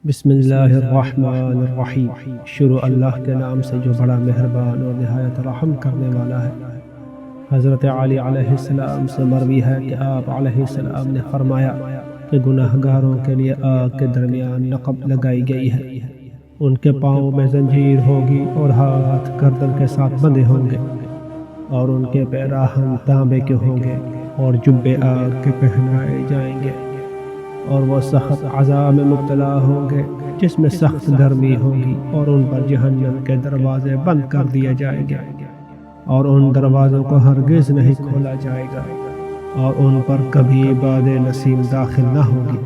بسم اللہ الرحمن الرحیم۔ شروع اللہ کے نام سے جو بڑا مہربان اور نہایت رحم کرنے والا ہے۔ حضرت علی علیہ السلام سے مروی ہے کہ آپ علیہ السلام نے فرمایا کہ گناہگاروں کے لیے آگ کے درمیان نقب لگائی گئی ہے، ان کے پاؤں میں زنجیر ہوگی اور ہاتھ گردن کے ساتھ بندھے ہوں گے، اور ان کے پیراہن تانبے کے ہوں گے اور جبے آگ کے پہنائے جائیں گے، اور وہ سخت عذاب میں مبتلا ہوں گے جس میں سخت گرمی ہوگی، اور ان پر جہنم کے دروازے بند کر دیے جائیں گے، اور ان دروازوں کو ہرگز نہیں کھولا جائے گا، اور ان پر کبھی باد نسیم داخل نہ ہوگی،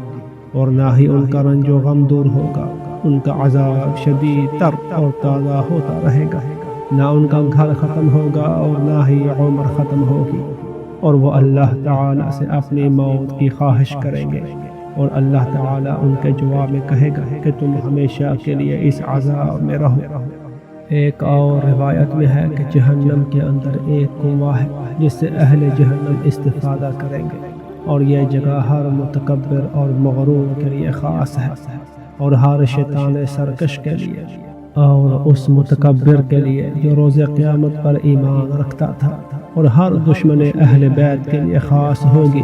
اور نہ ہی ان کا رنج و غم دور ہوگا۔ ان کا عذاب شدید تر اور تازہ ہوتا رہے گا، نہ ان کا گھر ختم ہوگا اور نہ ہی عمر ختم ہوگی، اور وہ اللہ تعالیٰ سے اپنی موت کی خواہش کریں گے، اور اللہ تعالیٰ ان کے جواب میں کہے گا کہ تم ہمیشہ کے لیے اس عذاب میں رہو۔ ایک اور روایت میں ہے کہ جہنم کے اندر ایک کنواں ہے جس سے اہل جہنم استفادہ کریں گے، اور یہ جگہ ہر متکبر اور مغرور کے لیے خاص ہے، اور ہر شیطان سرکش کے لیے، اور اس متکبر کے لیے جو روز قیامت پر ایمان رکھتا تھا، اور ہر دشمن اہل بیت کے لیے خاص ہوگی،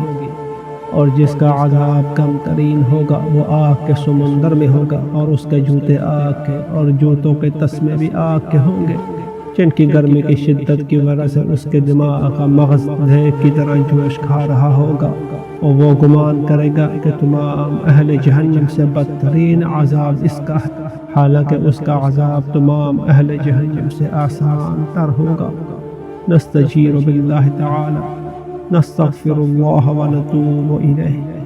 اور جس کا عذاب کم ترین ہوگا وہ آگ کے سمندر میں ہوگا، اور اس کے جوتے آگ کے اور جوتوں کے تسمے بھی آگ کے ہوں گے، جن کی گرمی کی شدت کی وجہ سے اس کے دماغ کا مغز دھیک کی طرح جوش کھا رہا ہوگا، اور وہ گمان کرے گا کہ تمام اہل جہنم سے بدترین عذاب اس کا ہے، حالانکہ اس کا عذاب تمام اہل جہنم سے آسان تر ہوگا۔ نستجیر باللہ تعالی، نستغفر اللہ ونتوب الیہ۔